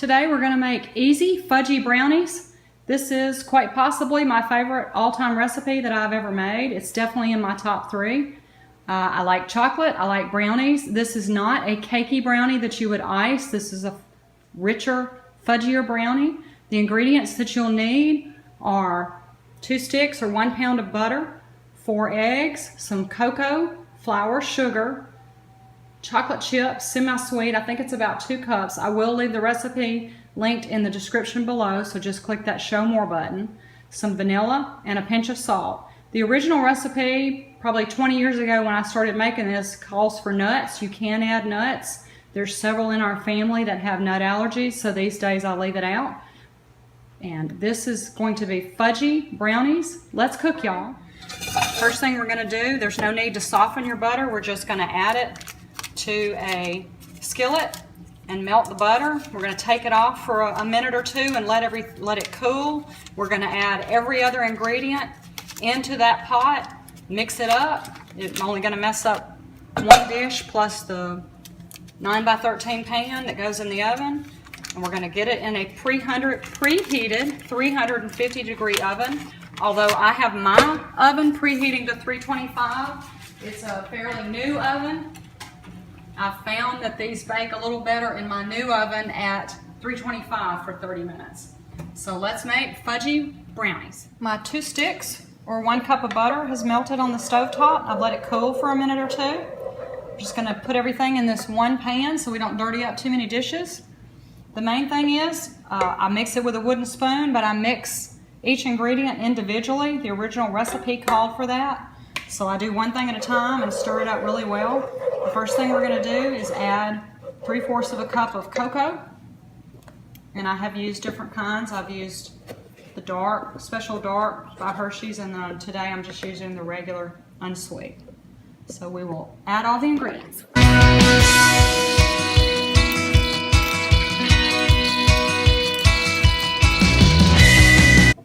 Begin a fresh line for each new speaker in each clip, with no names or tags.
Today we're going to make easy fudgy brownies. This is quite possibly my favorite all-time recipe that I've ever made. It's definitely in my top 3. I like chocolate, I like brownies. This is not a cakey brownie that you would ice. This is a richer, fudgier brownie. The ingredients that you'll need are 2 sticks or 1 pound of butter, 4 eggs, some cocoa, flour, sugar, chocolate chips, semi-sweet. I think it's about 2 cups. I will leave the recipe linked in the description below, so just click that show more button. Some vanilla and a pinch of salt. The original recipe, probably 20 years ago when I started making this, calls for nuts. You can add nuts. There's several in our family that have nut allergies, so these days I leave it out. And this is going to be fudgy brownies. Let's cook, y'all. First thing we're going to do, there's no need to soften your butter. We're just going to add it to a skillet and melt the butter. We're going to take it off for a minute or 2 and let it cool. We're going to add every other ingredient into that pot, mix it up. It's only going to mess up 1 dish plus the 9x13 pan that goes in the oven. And we're going to get it in a preheated 350 degree oven. Although I have my oven preheating to 325, it's a fairly new oven. I found that these bake a little better in my new oven at 325 for 30 minutes. So let's make fudgy brownies. My 2 sticks or 1 cup of butter has melted on the stovetop. I've let it cool for a minute or 2. I'm just going to put everything in this one pan so we don't dirty up too many dishes. The main thing is I mix it with a wooden spoon, but I mix each ingredient individually. The original recipe called for that. So I do one thing at a time and stir it up really well. The first thing we're going to do is add 3/4 of a cup of cocoa. And I have used different kinds. I've used the dark, special dark by Hershey's, and then today I'm just using the regular unsweet. So we will add all the ingredients.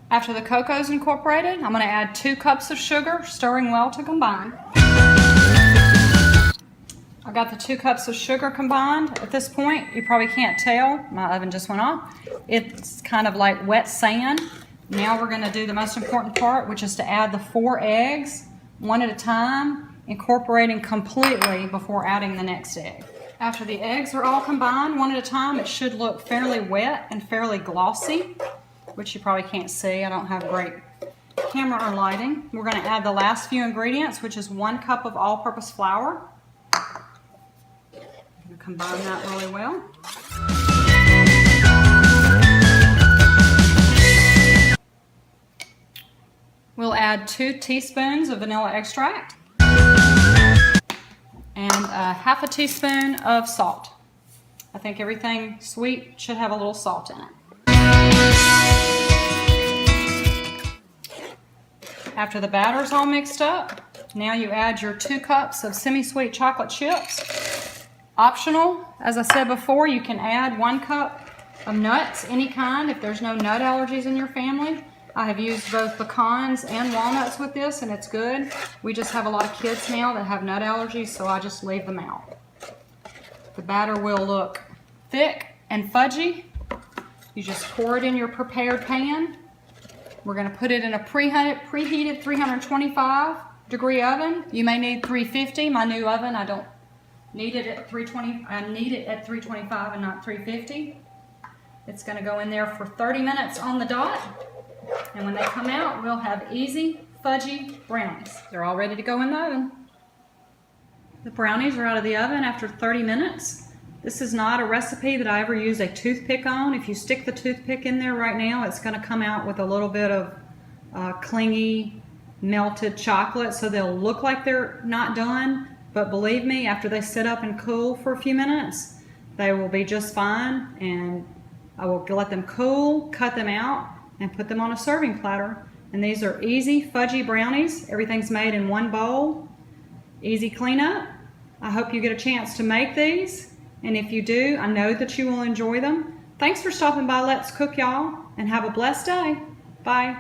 After the cocoa is incorporated, I'm going to add 2 cups of sugar, stirring well to combine. I got the 2 cups of sugar combined. At this point, you probably can't tell, my oven just went off. It's kind of like wet sand. Now we're going to do the most important part, which is to add the 4 eggs, one at a time, incorporating completely before adding the next egg. After the eggs are all combined, one at a time, it should look fairly wet and fairly glossy, which you probably can't see. I don't have great camera or lighting. We're going to add the last few ingredients, which is 1 cup of all-purpose flour. Combine that really well. We'll add 2 teaspoons of vanilla extract and 1/2 teaspoon of salt. I think everything sweet should have a little salt in it. After the batter's all mixed up, now you add your 2 cups of semi-sweet chocolate chips. Optional, as I said before, you can add 1 cup of nuts, any kind, if there's no nut allergies in your family. I have used both pecans and walnuts with this, and it's good. We just have a lot of kids now that have nut allergies, so I just leave them out. The batter will look thick and fudgy. You just pour it in your prepared pan. We're going to put it in a preheated 325 degree oven. You may need 350. My new oven, I don't need it at 320. I need it at 325 and not 350. It's going to go in there for 30 minutes on the dot. And when they come out, we'll have easy fudgy brownies. They're all ready to go in the oven. The brownies are out of the oven after 30 minutes. This is not a recipe that I ever use a toothpick on. If you stick the toothpick in there right now, it's going to come out with a little bit of clingy, melted chocolate, so they'll look like they're not done. But believe me, after they sit up and cool for a few minutes, they will be just fine. And I will let them cool, cut them out, and put them on a serving platter. And these are easy fudgy brownies. Everything's made in one bowl. Easy cleanup. I hope you get a chance to make these. And if you do, I know that you will enjoy them. Thanks for stopping by Let's Cook, y'all, and have a blessed day. Bye.